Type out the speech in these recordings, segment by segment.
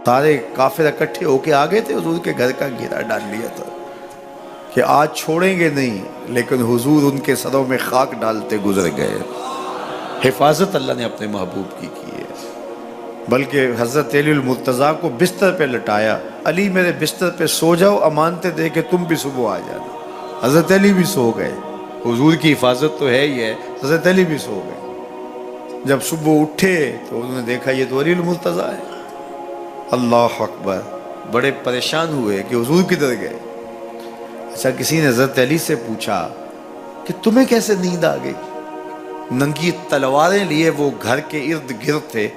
سارے کافر اکٹھے ہو کے آ گئے تھے، حضور کے گھر کا گھیرا ڈال لیا تھا کہ آج چھوڑیں گے نہیں، لیکن حضور ان کے سروں میں خاک ڈالتے گزر گئے۔ حفاظت اللہ نے اپنے محبوب کی ہے۔ بلکہ حضرت علی المرتضیٰ کو بستر پہ لٹایا، علی میرے بستر پہ سو جاؤ، امانتیں دے کے تم بھی صبح آ جانا۔ حضرت علی بھی سو گئے، حضور کی حفاظت تو ہے ہی ہے، حضرت علی بھی سو گئے۔ جب صبح اٹھے تو انہوں نے دیکھا یہ تو علی المرتضیٰ ہے۔ اللہ اکبر، بڑے پریشان ہوئے کہ حضور کدھر گئے۔ اچھا، کسی نے حضرت علی سے پوچھا کہ تمہیں کیسے نیند آ گئی؟ ننگی تلواریں لیے وہ گھر کے ارد گرد تھے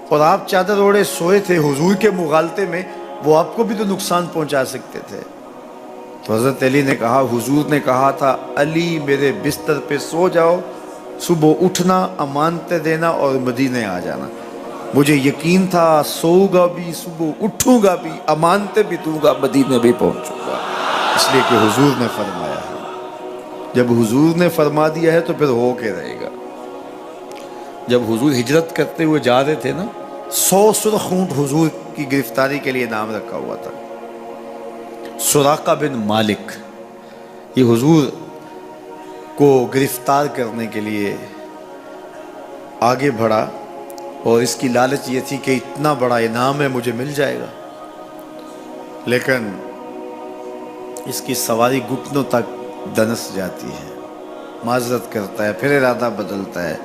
اور آپ چادر اوڑے سوئے تھے حضور کے مغالطے میں، وہ آپ کو بھی تو نقصان پہنچا سکتے تھے۔ تو حضرت علی نے کہا حضور نے کہا تھا علی میرے بستر پہ سو جاؤ، صبح اٹھنا، امانتیں دینا اور مدینے آ جانا۔ مجھے یقین تھا سوؤں گا بھی، صبح اٹھوں گا بھی، امانتیں بھی دوں گا، مدینے بھی پہنچوں گا، اس لیے کہ حضور نے فرمایا ہے۔ جب حضور نے فرما دیا ہے تو پھر ہو کے رہے گا۔ جب حضور ہجرت کرتے ہوئے جا رہے تھے نا، 100 سرخ اونٹ حضور کی گرفتاری کے لیے نام رکھا ہوا تھا۔ سراقہ بن مالک یہ حضور کو گرفتار کرنے کے لیے آگے بڑھا اور اس کی لالچ یہ تھی کہ اتنا بڑا انعام ہے، مجھے مل جائے گا، لیکن اس کی سواری گھٹنوں تک دنس جاتی ہے، معذرت کرتا ہے، پھر ارادہ بدلتا ہے،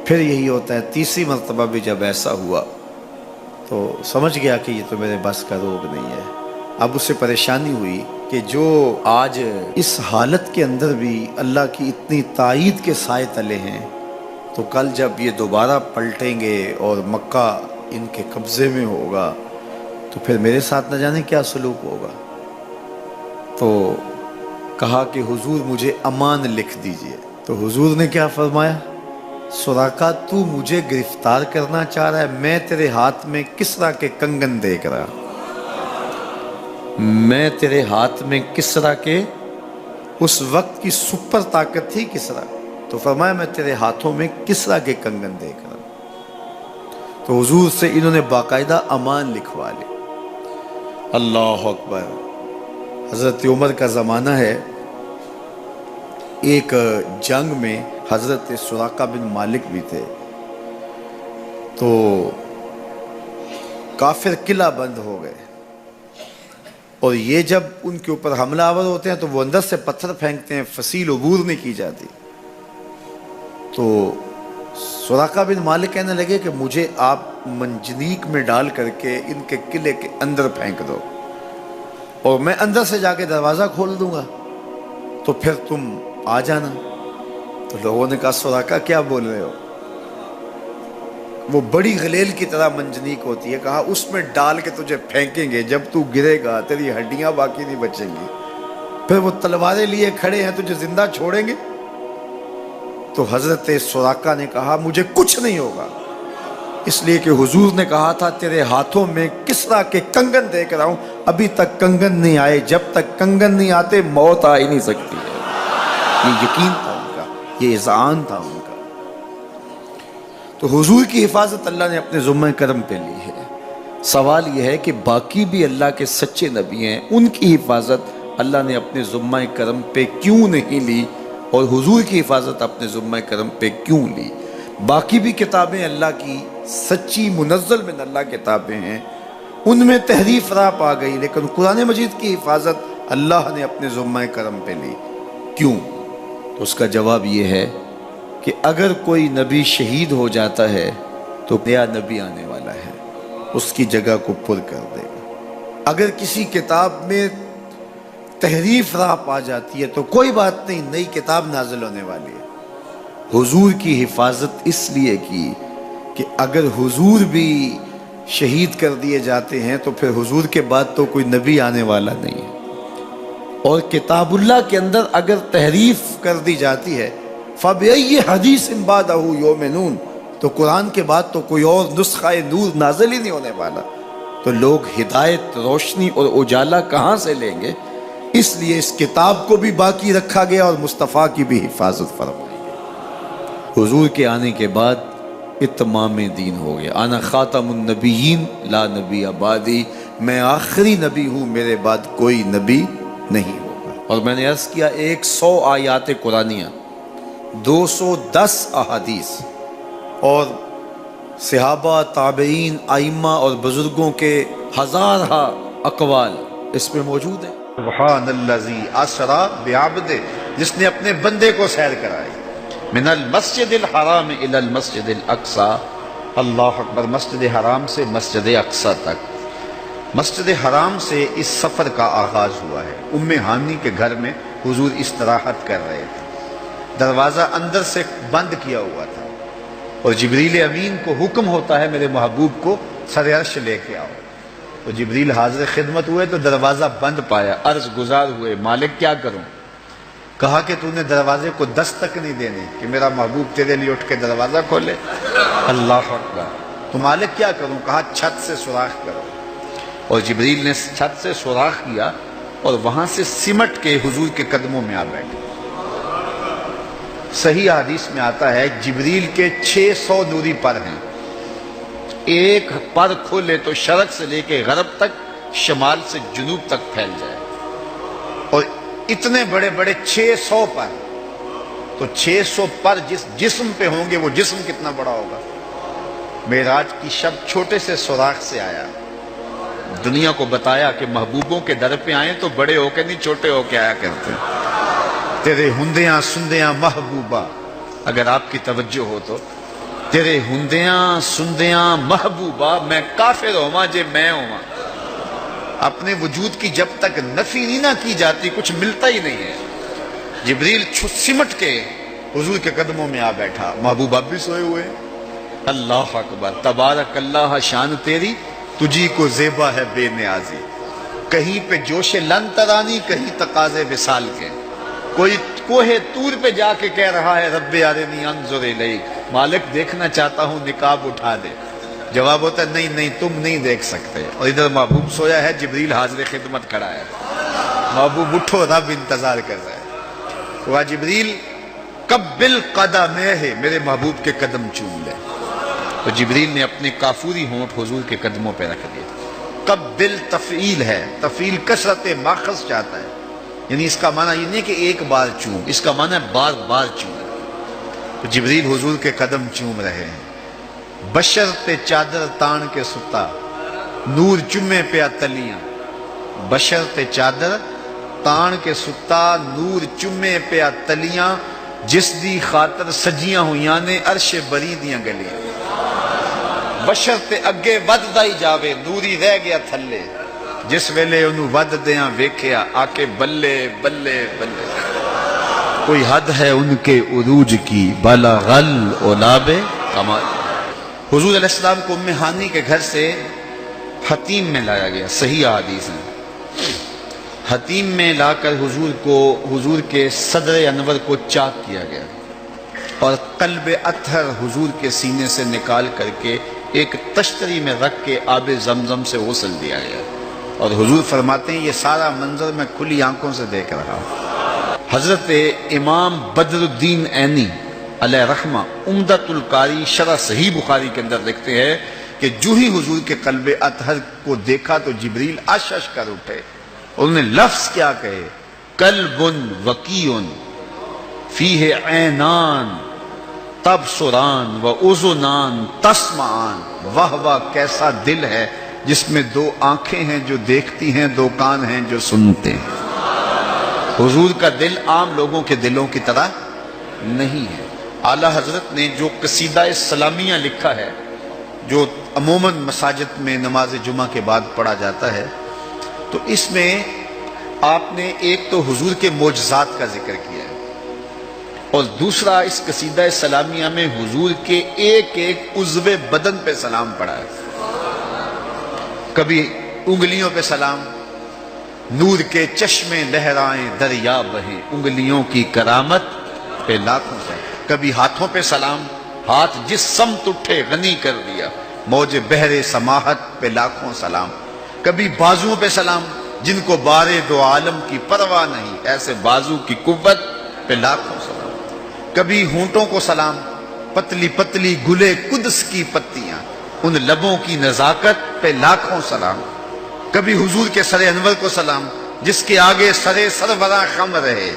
پھر یہی ہوتا ہے۔ تیسری مرتبہ بھی جب ایسا ہوا تو سمجھ گیا کہ یہ تو میرے بس کا روگ نہیں ہے۔ اب اسے پریشانی ہوئی کہ جو آج اس حالت کے اندر بھی اللہ کی اتنی تائید کے سائے تلے ہیں، تو کل جب یہ دوبارہ پلٹیں گے اور مکہ ان کے قبضے میں ہوگا تو پھر میرے ساتھ نہ جانے کیا سلوک ہوگا۔ تو کہا کہ حضور مجھے امان لکھ دیجئے۔ تو حضور نے کیا فرمایا؟ سراقہ تو مجھے گرفتار کرنا چاہ رہا ہے، میں تیرے ہاتھ میں کسریٰ کے کنگن دیکھ رہا، میں تیرے ہاتھ میں کسریٰ کے، اس وقت کی سپر طاقت تھی کسریٰ، تو فرمایا میں تیرے ہاتھوں میں کسریٰ کے کنگن دیکھ رہا ہوں۔ تو حضور سے انہوں نے باقاعدہ امان لکھوا لی۔ اللہ اکبر۔ حضرت عمر کا زمانہ ہے، ایک جنگ میں حضرت سراقہ بن مالک بھی تھے، تو کافر قلعہ بند ہو گئے اور یہ جب ان کے اوپر حملہ آور ہوتے ہیں تو وہ اندر سے پتھر پھینکتے ہیں، فصیل عبور نہیں کی جاتی۔ تو سراقہ بن مالک کہنے لگے کہ مجھے آپ منجنیق میں ڈال کر کے ان کے قلعے کے اندر پھینک دو اور میں اندر سے جا کے دروازہ کھول دوں گا، تو پھر تم آ جانا۔ تو لوگوں نے کہا سراقہ کیا بول رہے ہو؟ وہ بڑی غلیل کی طرح منجنیق ہوتی ہے، کہا اس میں ڈال کے تجھے پھینکیں گے، جب تو گرے گا تیری ہڈیاں باقی نہیں بچیں گی، پھر وہ تلواریں لیے کھڑے ہیں تجھے زندہ چھوڑیں گے۔ تو حضرت سراقہ نے کہا مجھے کچھ نہیں ہوگا، اس لیے کہ حضور نے کہا تھا تیرے ہاتھوں میں کسریٰ کے کنگن دیکھ رہا ہوں، ابھی تک کنگن نہیں آئے، جب تک کنگن نہیں آتے موت آ ہی نہیں سکتی ہے۔ یہ یقین تھا ان کا، یہ اذعان تھا ان کا۔ تو حضور کی حفاظت اللہ نے اپنے ذمہ کرم پہ لی ہے۔ سوال یہ ہے کہ باقی بھی اللہ کے سچے نبی ہیں، ان کی حفاظت اللہ نے اپنے ذمہ کرم پہ کیوں نہیں لی اور حضور کی حفاظت اپنے ذمہ کرم پہ کیوں لی؟ باقی بھی کتابیں اللہ کی سچی منزل من اللہ کتابیں ہیں، ان میں تحریف راہ پا گئی، لیکن قرآن مجید کی حفاظت اللہ نے اپنے ذمہ کرم پہ لی۔ کیوں؟ تو اس کا جواب یہ ہے کہ اگر کوئی نبی شہید ہو جاتا ہے تو نیا نبی آنے والا ہے، اس کی جگہ کو پر کر دے گا۔ اگر کسی کتاب میں تحریف راہ پا جاتی ہے تو کوئی بات نہیں، نئی کتاب نازل ہونے والی ہے۔ حضور کی حفاظت اس لیے کی کہ اگر حضور بھی شہید کر دیے جاتے ہیں تو پھر حضور کے بعد تو کوئی نبی آنے والا نہیں ہے، اور کتاب اللہ کے اندر اگر تحریف کر دی جاتی ہے فَبِأَيِّ حَدِيثٍ بَعْدَهُ يُؤْمِنُونَ، تو قرآن کے بعد تو کوئی اور نسخہ نور نازل ہی نہیں ہونے والا، تو لوگ ہدایت، روشنی اور اجالا کہاں سے لیں گے؟ اس لیے اس کتاب کو بھی باقی رکھا گیا اور مصطفیٰ کی بھی حفاظت فرمائی گئی۔ حضور کے آنے کے بعد اتمام دین ہو گیا. انا خاتم النبیین لا نبی بعدی، میں آخری نبی ہوں، میرے بعد کوئی نبی نہیں ہوگا. اور میں نے عرض کیا 100 آیات قرآنیہ، 210 احادیث اور صحابہ، تابعین، ائمہ اور بزرگوں کے ہزارہ اقوال اس میں موجود ہیں. سبحان الذی اسری بعبدہ، جس نے اپنے بندے کو سیر کرائی، من المسجد الحرام الی المسجد الاقصی، اللہ اکبر، مسجد حرام سے مسجد اقصی تک. مسجد حرام سے اس سفر کا آغاز ہوا ہے. ام ہانی کے گھر میں حضور استراحت کر رہے تھے، دروازہ اندر سے بند کیا ہوا تھا اور جبریل امین کو حکم ہوتا ہے میرے محبوب کو سر عرش لے کے آؤ. تو جبریل حاضر خدمت ہوئے تو دروازہ بند پایا، عرض گزار ہوئے مالک کیا کروں؟ کہا کہ تو نے دروازے کو دستک نہیں دینی کہ میرا محبوب تیرے لیے اٹھ کے دروازہ کھولے. اللہ اکبر. تو مالک کیا کروں؟ کہا چھت سے سوراخ کرو. اور جبریل نے چھت سے سوراخ کیا اور وہاں سے سمٹ کے حضور کے قدموں میں آ بیٹھے. صحیح حدیث میں آتا ہے جبریل کے 600 نوری پر ہیں، ایک پر کھولے تو شرق سے لے کے غرب تک، شمال سے جنوب تک پھیل جائے. اور اتنے بڑے بڑے 600 پر، تو 600 پر جس جسم پہ ہوں گے وہ جسم کتنا بڑا ہوگا. معراج کی شب چھوٹے سے سوراخ سے آیا، دنیا کو بتایا کہ محبوبوں کے در پہ آئیں تو بڑے ہو کے نہیں، چھوٹے ہو کے آیا کرتے ہیں. تیرے ہندیاں سندیاں محبوبہ، اگر آپ کی توجہ ہو تو، تیرے ہندیاں سندیاں محبوبہ، میں کافر ہوا جے میں ہوا. اپنے وجود کی جب تک نفی نہیں نہ کی جاتی کچھ ملتا ہی نہیں ہے. جبریل سمٹ کے حضور کے قدموں میں آ بیٹھا. محبوب اب بھی سوئے ہوئے. اللہ اکبر. تبارک اللہ، شان تیری تجھی کو زیبا ہے بے نیازی. کہیں پہ جوش لن ترانی، کہیں تقاضے وصال کے. کوئی کوہ طور پہ جا کے کہہ رہا ہے رب ارنی انظر الیک، مالک دیکھنا چاہتا ہوں نقاب اٹھا دے. جواب ہوتا ہے نہیں نہیں تم نہیں دیکھ سکتے. اور ادھر محبوب سویا ہے، جبریل حاضر خدمت کھڑا ہے. محبوب اٹھو، رب انتظار کر رہا ہے. وہ جبریل قبل قدمہ، میرے محبوب کے قدم چوم لے. تو جبریل نے اپنے کافوری ہونٹ حضور کے قدموں پہ رکھ دیے. قبل تفعیل ہے، تفعیل کثرت ماخذ چاہتا ہے، یعنی اس کا معنی یہ نہیں کہ ایک بار چوم، اس کا معنی ہے بار بار چوم. تو جبریل حضور کے قدم چوم رہے ہیں. بشر تے چادر تان کے ستا، نور چمے پہ تلیاں. بشر تے چادر تان کے ستا، نور چمے پہ تلیاں. جس دی خاطر سجیاں ہویاں نے عرش بری دیاں گلیاں. بشر تے اگے وددا ہی جاوے، نوری رہ گیا تھلے. جس ویلے انہوں ود دیاں ویکھیا، آکے بلے بلے بلے. کوئی حد ہے ان کے عروج کی، بلغ العلاب کمال. حضور علیہ السلام کو ام ہانی کے گھر سے حتیم میں لایا گیا. صحیح حدیث ہے. حتیم میں لا کر حضور کے صدر انور کو چاک کیا گیا اور قلب اطہر حضور کے سینے سے نکال کر کے ایک تشتری میں رکھ کے آب زمزم سے غسل دیا گیا. اور حضور فرماتے ہیں یہ سارا منظر میں کھلی آنکھوں سے دیکھ رہا ہوں. حضرت امام بدر الدین عینی علیہ رحمہ عمدۃ القاری شرح صحیح بخاری کے اندر لکھتے ہیں کہ جو ہی حضور کے قلب اطہر کو دیکھا تو جبریل اشش کر اٹھے. انہوں نے لفظ کیا کہے، قلب وقیع فیہ عینان تبصران و اذنان تسمعان. واہ واہ، کیسا دل ہے جس میں 2 آنکھیں ہیں جو دیکھتی ہیں، 2 کان ہیں جو سنتے ہیں. حضور کا دل عام لوگوں کے دلوں کی طرح نہیں ہے. اعلیٰ حضرت نے جو قصیدہ سلامیہ لکھا ہے، جو عموماً مساجد میں نماز جمعہ کے بعد پڑھا جاتا ہے، تو اس میں آپ نے ایک تو حضور کے معجزات کا ذکر کیا ہے اور دوسرا اس قصیدہ سلامیہ میں حضور کے ایک ایک عضو بدن پہ سلام پڑھا ہے. کبھی انگلیوں پہ سلام، نور کے چشمے لہرائیں دریا بہیں، انگلیوں کی کرامت پہ لاکھوں سے. کبھی ہاتھوں پہ سلام، ہاتھ جس سمت اٹھے غنی کر دیا، موج بحر سماحت پہ لاکھوں سلام. کبھی بازوؤں پہ سلام، جن کو بارے 2 عالم کی پرواہ نہیں، ایسے بازو کی قوت پہ لاکھوں سلام. کبھی ہونٹوں کو سلام، پتلی پتلی گلے قدس کی پتیاں، ان لبوں کی نزاکت پہ لاکھوں سلام، کبھی حضور کے سر انور کو سلام، جس کے آگے سر سروراں خم رہے،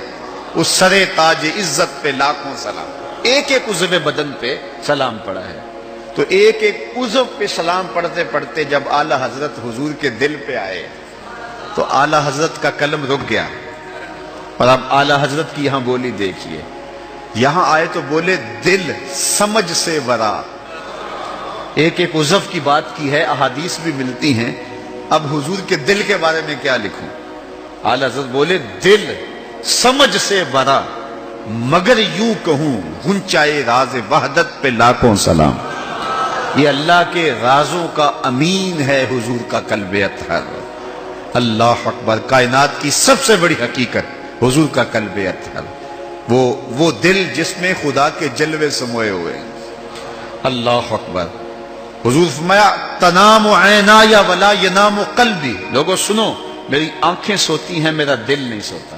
اس سر تاج عزت پہ لاکھوں سلام۔ ایک ایک عضو بدن پہ سلام پڑا ہے، تو ایک ایک عضو پہ سلام پڑھتے پڑھتے جب اعلی حضرت حضور کے دل پہ آئے تو اعلی حضرت کا قلم رک گیا۔ اور اب اعلی حضرت کی یہاں بولی دیکھیے، یہاں آئے تو بولے دل سمجھ سے ورا، ایک ایک عضو کی بات کی ہے، احادیث بھی ملتی ہیں، اب حضور کے دل کے بارے میں کیا لکھوں؟ اعلی حضرت بولے دل سمجھ سے ورا، مگر یوں کہوں غنچائے راز وحدت پہ لاکھوں سلام۔ یہ اللہ کے رازوں کا امین ہے حضور کا قلب اطہر۔ اللہ اکبر، کائنات کی سب سے بڑی حقیقت حضور کا قلب اطہر، وہ دل جس میں خدا کے جلوے سموئے ہوئے ہیں۔ اللہ اکبر۔ حضور فرمایا تنام عینایا ولا ینام قلبی، لوگوں سنو، میری آنکھیں سوتی ہیں، میرا دل نہیں سوتا۔